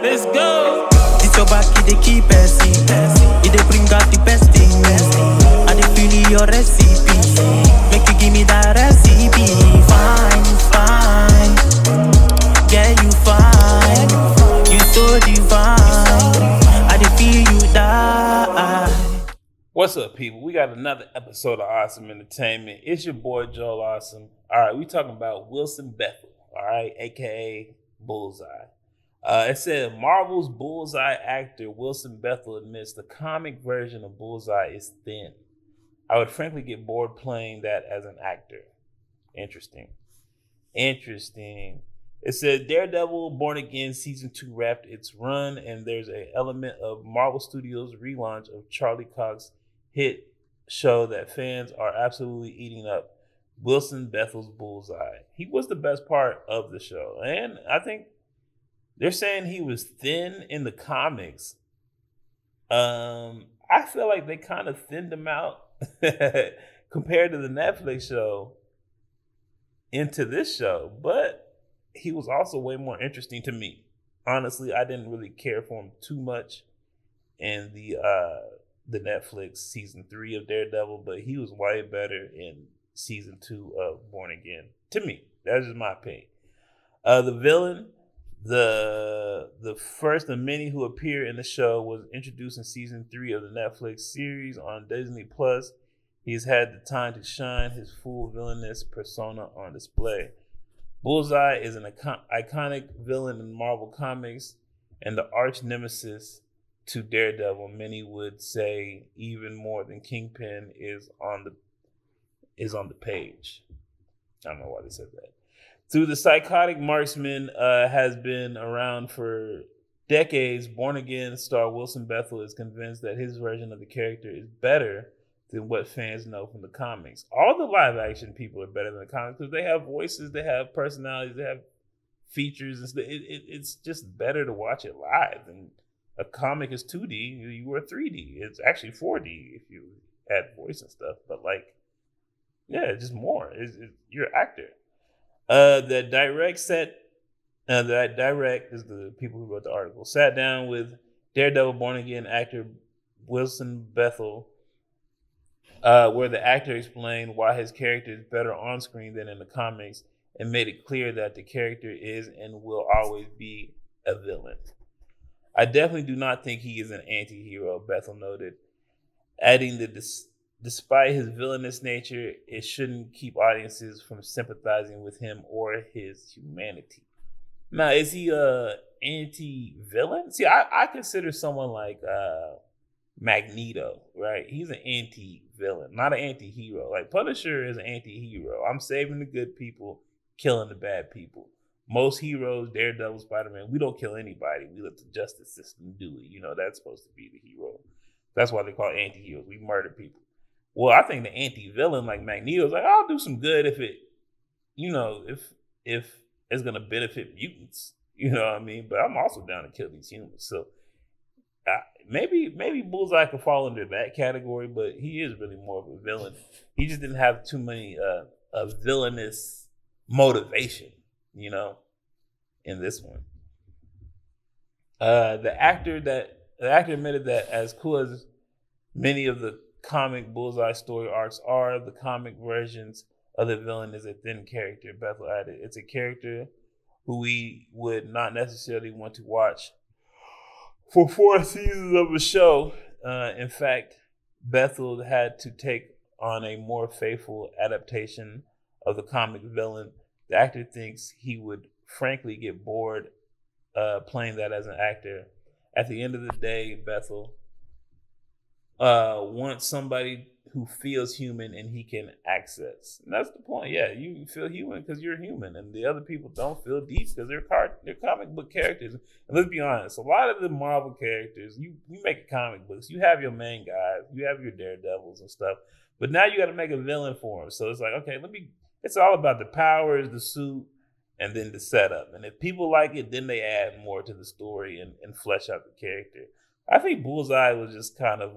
Let's go. It's your back, it dey keep passing. It dey bring out the best in me. I dey feel your recipe. Make you give me that recipe. Fine, fine. Yeah, you fine. You so divine. I dey feel you die. What's up, people? We got another episode of Awesome Entertainment. It's your boy, Joel Awesome. All right, we talking about Wilson Bethel, all right, a.k.a. Bullseye. It said Marvel's Bullseye actor Wilson Bethel admits the comic version of Bullseye is thin. I would frankly get bored playing that as an actor. Interesting. It said Daredevil Born Again Season 2 wrapped its run, and there's an element of Marvel Studios' relaunch of Charlie Cox's hit show that fans are absolutely eating up. Wilson Bethel's Bullseye. He was the best part of the show. And I think they're saying he was thin in the comics. I feel like they kind of thinned him out compared to the Netflix show into this show. But he was also way more interesting to me. Honestly, I didn't really care for him too much in the Netflix season 3 of Daredevil, but he was way better in season 2 of Born Again. To me, that's just my opinion. The villain, the first of many who appear in the show, was introduced in season 3 of the Netflix series on Disney Plus. He's had the time to shine his full villainous persona on display. Bullseye is an iconic villain in Marvel Comics and the arch nemesis to Daredevil. Many would say even more than Kingpin is on the page. I don't know why they said that. Through the psychotic marksman has been around for decades, Born Again star Wilson Bethel is convinced that his version of the character is better than what fans know from the comics. All the live action people are better than the comics because they have voices, they have personalities, they have features. And stuff. It's just better to watch it live. And a comic is 2D, you were 3D. It's actually 4D if you add voice and stuff. But it's just more. You're an actor. That direct is the people who wrote the article. Sat down with Daredevil Born Again actor Wilson Bethel, where the actor explained why his character is better on screen than in the comics, and made it clear that the character is and will always be a villain. I definitely do not think he is an anti-hero, Bethel noted, adding that despite his villainous nature, it shouldn't keep audiences from sympathizing with him or his humanity. Now, is he a anti-villain? See, I consider someone like Magneto, right? He's an anti-villain, not an anti-hero. Like Punisher is an anti-hero. I'm saving the good people, killing the bad people. Most heroes, Daredevil, Spider-Man, we don't kill anybody. We let the justice system do it. That's supposed to be the hero. That's why they call anti-heroes. We murder people. Well, I think the anti-villain like Magneto is like, I'll do some good if it, if it's gonna benefit mutants. You know what I mean? But I'm also down to kill these humans. So maybe Bullseye could fall under that category, but he is really more of a villain. He just didn't have too many a villainous motivation, in this one. The actor admitted that as cool as many of the comic Bullseye story arcs are, the comic versions of the villain is a thin character. Bethel added, it's a character who we would not necessarily want to watch for 4 seasons of a show. In fact, Bethel had to take on a more faithful adaptation of the comic villain. The actor thinks he would frankly get bored playing that as an actor. At the end of the day, Bethel wants somebody who feels human and he can access. And that's the point. Yeah, you feel human because you're human, and the other people don't feel deep because they're comic book characters. And let's be honest, a lot of the Marvel characters, you make comic books, you have your main guys, you have your Daredevils and stuff, but now you got to make a villain for them. So it's like, okay, it's all about the powers, the suit, and then the setup. And if people like it, then they add more to the story and flesh out the character. I think Bullseye was just kind of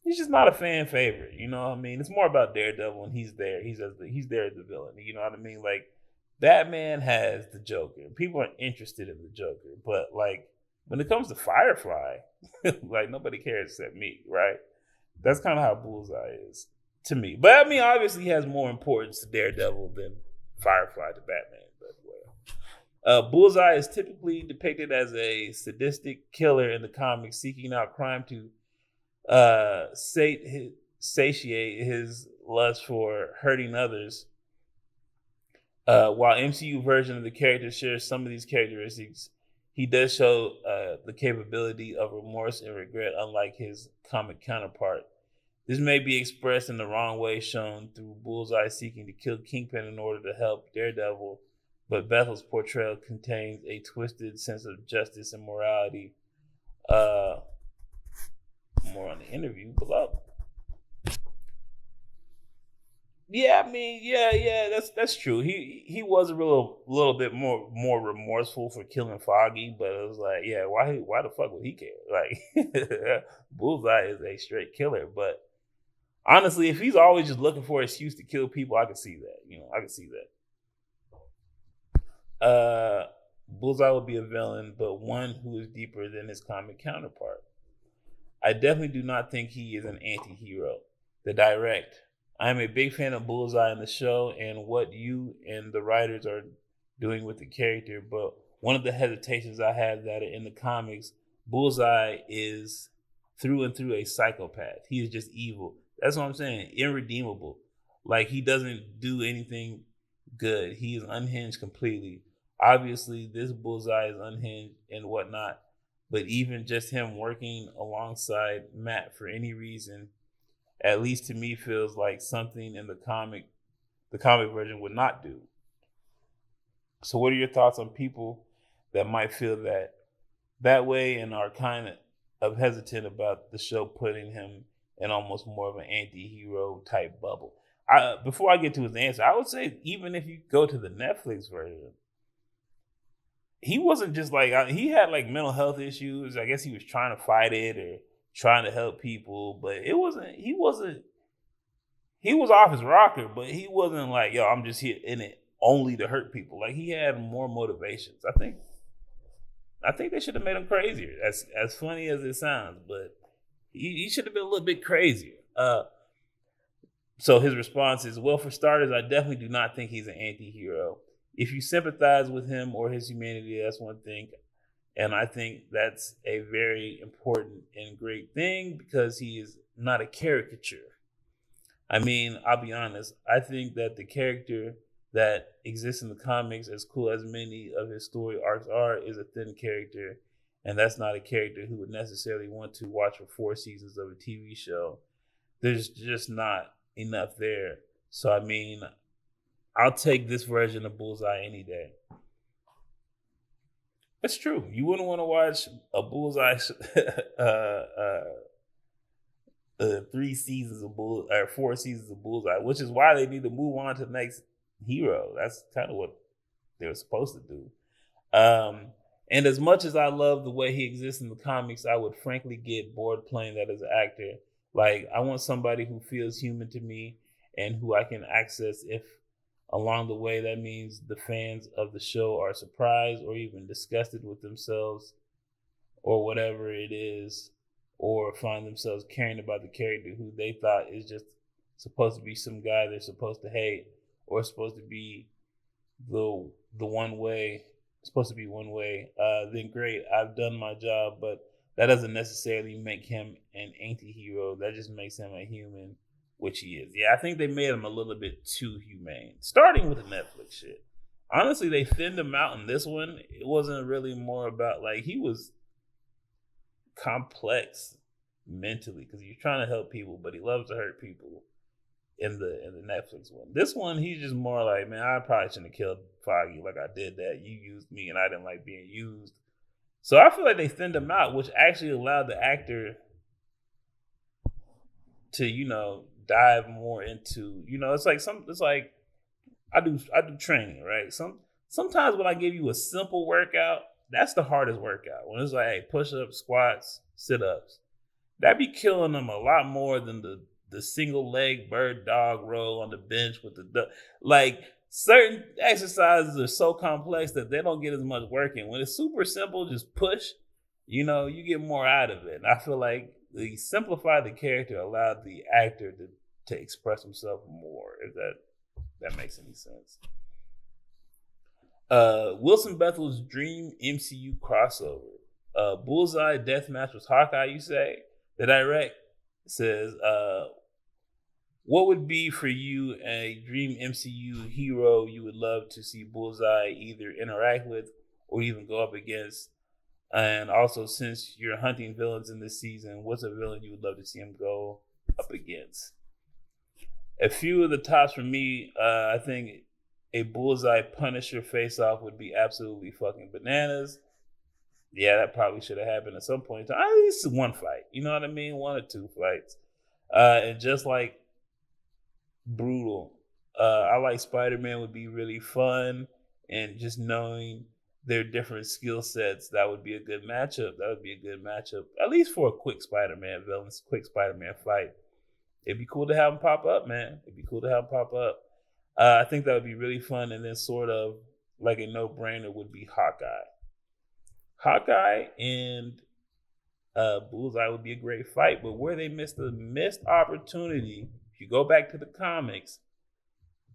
he's just not a fan favorite. You know what I mean? It's more about Daredevil when he's there. He's there as the villain. You know what I mean? Like Batman has the Joker. People are interested in the Joker, but like when it comes to Firefly, like nobody cares except me, right? That's kind of how Bullseye is to me. But I mean, obviously, he has more importance to Daredevil than Firefly to Batman. But Bullseye is typically depicted as a sadistic killer in the comics, seeking out crime to satiate his lust for hurting others. While MCU version of the character shares some of these characteristics, he does show the capability of remorse and regret, unlike his comic counterpart. This may be expressed in the wrong way, shown through Bullseye seeking to kill Kingpin in order to help Daredevil, but Bethel's portrayal contains a twisted sense of justice and morality. More on the interview below. Yeah, I mean, yeah, that's true. He was a little bit more remorseful for killing Foggy, but it was like, yeah, why the fuck would he care? Like, Bullseye is a straight killer, but honestly, if he's always just looking for an excuse to kill people, I can see that. I can see that. Bullseye will be a villain, but one who is deeper than his comic counterpart. I definitely do not think he is an anti-hero. The direct. I am a big fan of Bullseye in the show and what you and the writers are doing with the character, but one of the hesitations I have that in the comics, Bullseye is through and through a psychopath. He is just evil. That's what I'm saying. Irredeemable. Like, he doesn't do anything good. He is unhinged completely. Obviously, this Bullseye is unhinged and whatnot, but even just him working alongside Matt for any reason, at least to me, feels like something in the comic version would not do. So what are your thoughts on people that might feel that way and are kind of hesitant about the show putting him in almost more of an anti-hero type bubble? Before I get to his answer, I would say even if you go to the Netflix version, he wasn't just like, he had like mental health issues. I guess he was trying to fight it or trying to help people, but he was off his rocker, but he wasn't like, yo, I'm just here in it only to hurt people. Like, he had more motivations. I think they should have made him crazier. As funny as it sounds, but he should have been a little bit crazier. So his response is, well, for starters, I definitely do not think he's an anti-hero. If you sympathize with him or his humanity, that's one thing. And I think that's a very important and great thing because he is not a caricature. I mean, I'll be honest. I think that the character that exists in the comics, as cool as many of his story arcs are, is a thin character. And that's not a character who would necessarily want to watch for 4 seasons of a TV show. There's just not enough there. So, I mean, I'll take this version of Bullseye any day. That's true. You wouldn't want to watch a Bullseye 3 seasons of or 4 seasons of Bullseye, which is why they need to move on to the next hero. That's kind of what they were supposed to do. And as much as I love the way he exists in the comics, I would frankly get bored playing that as an actor. Like, I want somebody who feels human to me and who I can access if along the way that means the fans of the show are surprised or even disgusted with themselves or whatever it is, or find themselves caring about the character who they thought is just supposed to be some guy they're supposed to hate or supposed to be the one way, supposed to be one way, then great, I've done my job. But that doesn't necessarily make him an anti-hero. That just makes him a human, which he is. Yeah, I think they made him a little bit too humane, starting with the Netflix shit. Honestly, they thinned him out in this one. It wasn't really more about, like, he was complex mentally because he's trying to help people, but he loves to hurt people in the Netflix one. This one, he's just more like, man, I probably shouldn't have killed Foggy. Like, I did that. You used me and I didn't like being used. So I feel like they thinned him out, which actually allowed the actor to, dive more into, it's like I do training, right? Sometimes when I give you a simple workout, that's the hardest workout. When it's like, hey, push-ups, squats, sit-ups, that be killing them a lot more than the single leg bird dog roll on the bench with like, certain exercises are so complex that they don't get as much work in. When it's super simple, just push, you get more out of it. And I feel like the simplified the character allowed the actor to express himself more, if that makes any sense. Wilson Bethel's dream MCU crossover. Bullseye deathmatch with Hawkeye, you say? The direct says, what would be for you a dream MCU hero you would love to see Bullseye either interact with or even go up against? And also, since you're hunting villains in this season, what's a villain you would love to see him go up against? A few of the tops for me, I think a Bullseye Punisher face-off would be absolutely fucking bananas. Yeah, that probably should have happened at some point in time. At least one fight. You know what I mean? 1 or 2 fights. And just like brutal. I like Spider-Man would be really fun. And just knowing their different skill sets, that would be a good matchup. At least for a quick Spider-Man villain, quick Spider-Man fight. It'd be cool to have him pop up, man. I think that would be really fun. And then sort of like a no-brainer would be Hawkeye. Hawkeye and Bullseye would be a great fight, but where they missed opportunity, if you go back to the comics,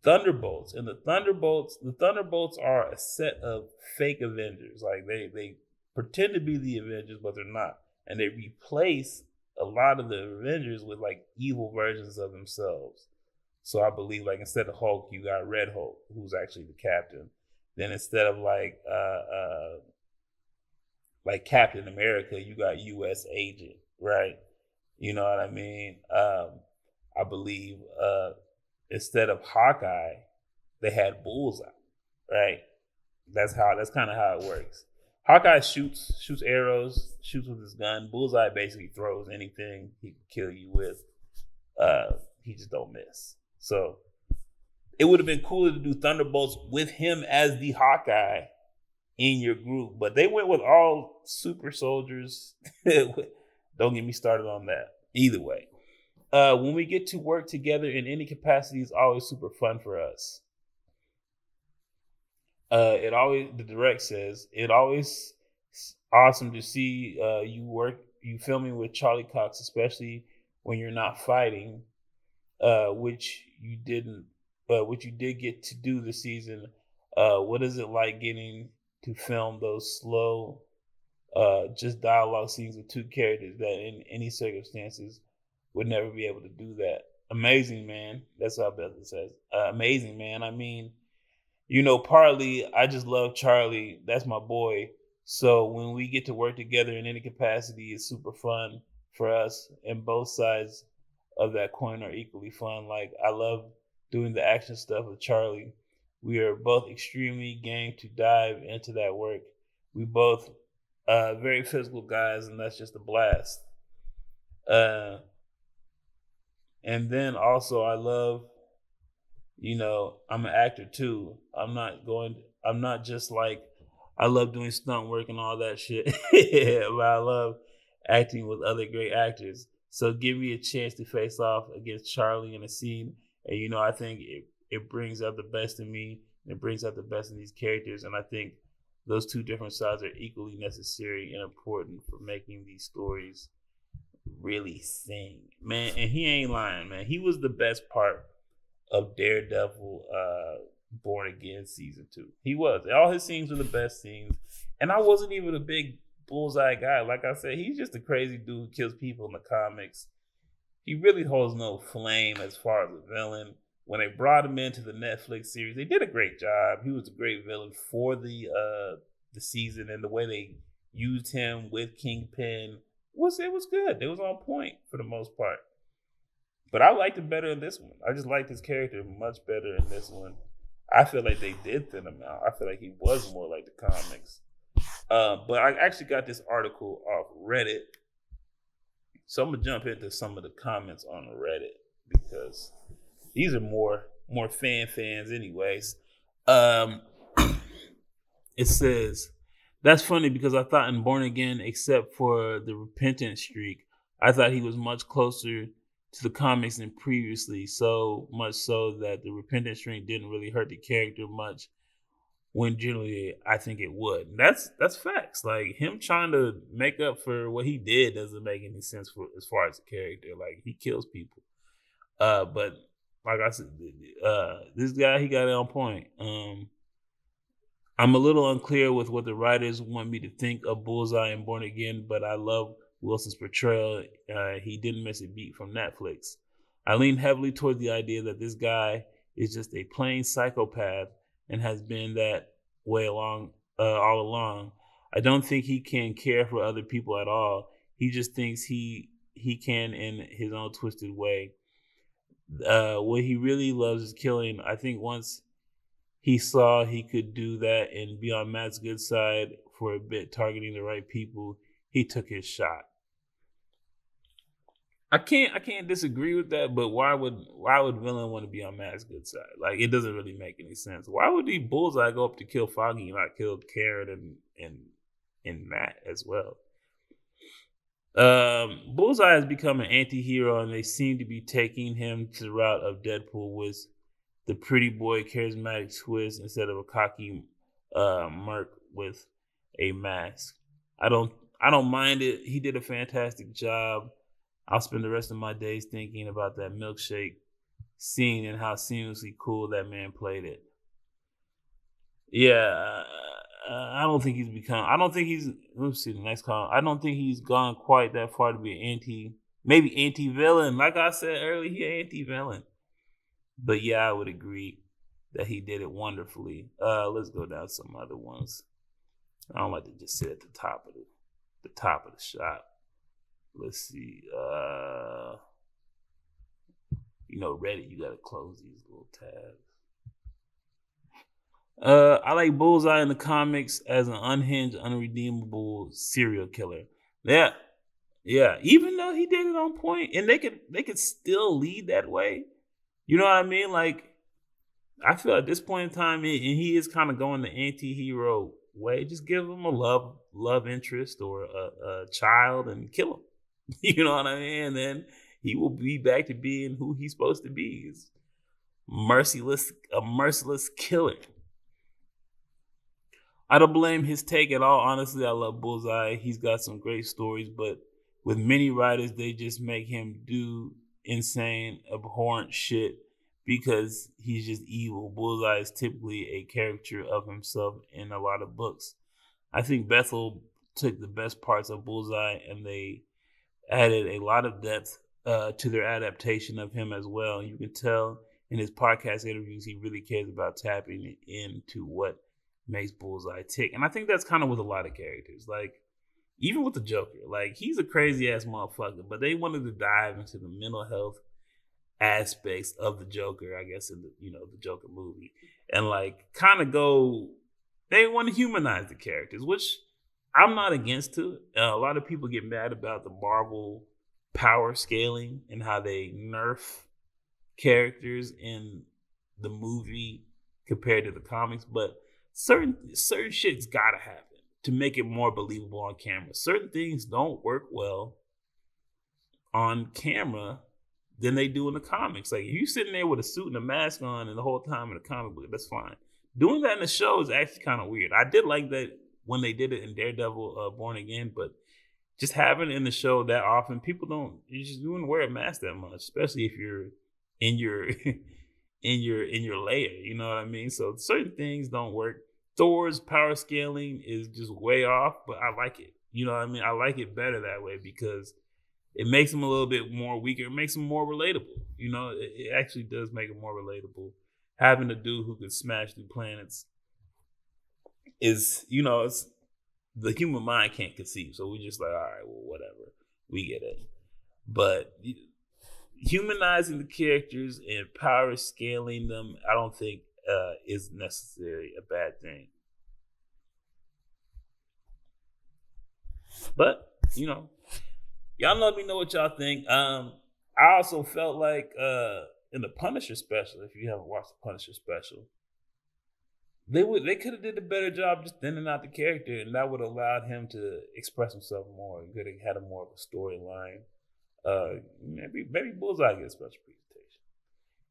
Thunderbolts. And the Thunderbolts are a set of fake Avengers. Like they pretend to be the Avengers, but they're not. And they replace a lot of the Avengers with like evil versions of themselves. So I believe like instead of Hulk, you got Red Hulk, who's actually the captain. Then instead of like Captain America, you got U.S. Agent, right? You know what I mean? I believe instead of Hawkeye, they had Bullseye, right? That's kind of how it works. Hawkeye shoots arrows, shoots with his gun. Bullseye basically throws anything he can kill you with. He just don't miss. So it would have been cooler to do Thunderbolts with him as the Hawkeye in your group, but they went with all super soldiers. Don't get me started on that. Either way, when we get to work together in any capacity is always super fun for us. The direct says, it always awesome to see you filming with Charlie Cox, especially when you're not fighting, which you did get to do this season. What is it like getting to film those slow, just dialogue scenes with 2 characters that in any circumstances would never be able to do that? Amazing, man. That's what Bethel says. Amazing, man. I mean, partly I just love Charlie. That's my boy. So when we get to work together in any capacity, it's super fun for us. And both sides of that coin are equally fun. Like, I love doing the action stuff with Charlie. We are both extremely game to dive into that work. We both very physical guys, and that's just a blast. And then also I love, I'm an actor too. I'm not just like, I love doing stunt work and all that shit. But I love acting with other great actors. So give me a chance to face off against Charlie in a scene. And, I think it brings out the best in me. And it brings out the best in these characters. And I think those 2 different sides are equally necessary and important for making these stories really sing. Man, and he ain't lying, man. He was the best part of Daredevil Born Again season 2. He was. All his scenes were the best scenes. And I wasn't even a big Bullseye guy. Like I said, he's just a crazy dude who kills people in the comics. He really holds no flame as far as a villain. When they brought him into the Netflix series, they did a great job. He was a great villain for the season, and the way they used him with Kingpin was good. It was on point for the most part. But I liked him better in this one. I just liked his character much better in this one. I feel like they did thin him out. I feel like he was more like the comics. But I actually got this article off Reddit. So I'm going to jump into some of the comments on Reddit because these are more fans anyways. It says, that's funny because I thought in Born Again, except for the repentant streak, I thought he was much closer to the comics than previously, so much so that the repentance string didn't really hurt the character much when generally I think it would. And that's facts. Like him trying to make up for what he did doesn't make any sense for as far as the character. Like he kills people. But like I said, this guy he got it on point. I'm a little unclear with what the writers want me to think of Bullseye and Born Again, but I love Wilson's portrayal. He didn't miss a beat from Netflix. I lean heavily towards the idea that this guy is just a plain psychopath and has been that way all along. I don't think he can care for other people at all. He just thinks he can in his own twisted way. What he really loves is killing. I think once he saw he could do that and be on Matt's good side for a bit, targeting the right people, he took his shot. I can't disagree with that, but why would villain want to be on Matt's good side? Like it doesn't really make any sense. Why would the Bullseye go up to kill Foggy and not kill Karen and Matt as well? Bullseye has become an anti-hero, and they seem to be taking him to the route of Deadpool with the pretty boy charismatic twist instead of a cocky merc with a mask. I don't mind it. He did a fantastic job. I'll spend the rest of my days thinking about that milkshake scene and how seamlessly cool that man played it. Yeah, I don't think he's become. I don't think he's. Let's see the next comment. I don't think he's gone quite that far to be maybe anti-villain. Like I said earlier, he anti-villain. But yeah, I would agree that he did it wonderfully. Let's go down some other ones. I don't like to just sit at the top of the shop. Let's see. Reddit, you gotta close these little tabs. I like Bullseye in the comics as an unhinged, unredeemable serial killer. Yeah. Even though he did it on point, and they could still lead that way. You know what I mean? Like, I feel at this point in time, and he is kind of going the anti-hero way. Just give him a love interest or a child and kill him. You know what I mean? And then he will be back to being who he's supposed to be. He's a merciless killer. I don't blame his take at all. Honestly, I love Bullseye. He's got some great stories, but with many writers, they just make him do insane, abhorrent shit because he's just evil. Bullseye is typically a caricature of himself in a lot of books. I think Bethel took the best parts of Bullseye and they added a lot of depth to their adaptation of him as well. You can tell in his podcast interviews he really cares about tapping into what makes Bullseye tick. And I think that's kind of with a lot of characters. Like, even with the Joker, like, he's a crazy ass motherfucker, but they wanted to dive into the mental health aspects of the Joker, I guess, in the Joker movie. And like kind of they want to humanize the characters, which I'm not against to. A lot of people get mad about the Marvel power scaling and how they nerf characters in the movie compared to the comics, but certain shit's gotta happen to make it more believable on camera. Certain things don't work well on camera than they do in the comics. Like, if you sitting there with a suit and a mask on and the whole time in a comic book, that's fine. Doing that in the show is actually kind of weird. I did like that when they did it in Daredevil Born Again, but just having it in the show that often, you just wouldn't wear a mask that much, especially if you're in your in your layer, you know what I mean? So certain things don't work. Thor's power scaling is just way off, but I like it. You know what I mean? I like it better that way because it makes him a little bit more weaker. It makes him more relatable. You know, it actually does make him more relatable. Having a dude who could smash through planets is, it's the human mind can't conceive. So we just like, all right, well, whatever. We get it. But humanizing the characters and power scaling them, I don't think is necessarily a bad thing. But, y'all let me know what y'all think. I also felt like in the Punisher special, if you haven't watched the Punisher special, they could have did a better job just thinning out the character, and that would have allowed him to express himself more. He could have had a more of a storyline. Maybe Bullseye gets a special presentation.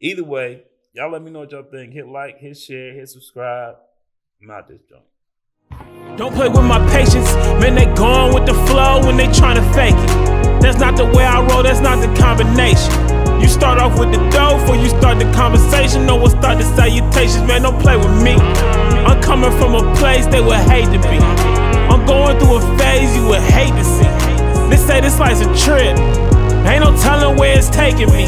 Either way, y'all let me know what y'all think. Hit like, hit share, hit subscribe. I'm out this joint. Don't play with my patience, man, they gone with the flow when they tryna fake it. That's not the way I roll, that's not the combination. You start off with the dough before you start the conversation. No one start the salutations, man, don't play with me. I'm coming from a place they would hate to be. I'm going through a phase you would hate to see. They say this life's a trip, ain't no telling where it's taking me.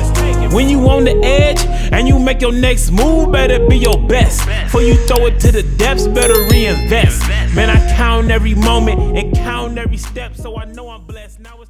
When you on the edge and you make your next move, better be your best. Before you throw it to the depths, better reinvest. Man, I count every moment and count every step, so I know I'm blessed. Now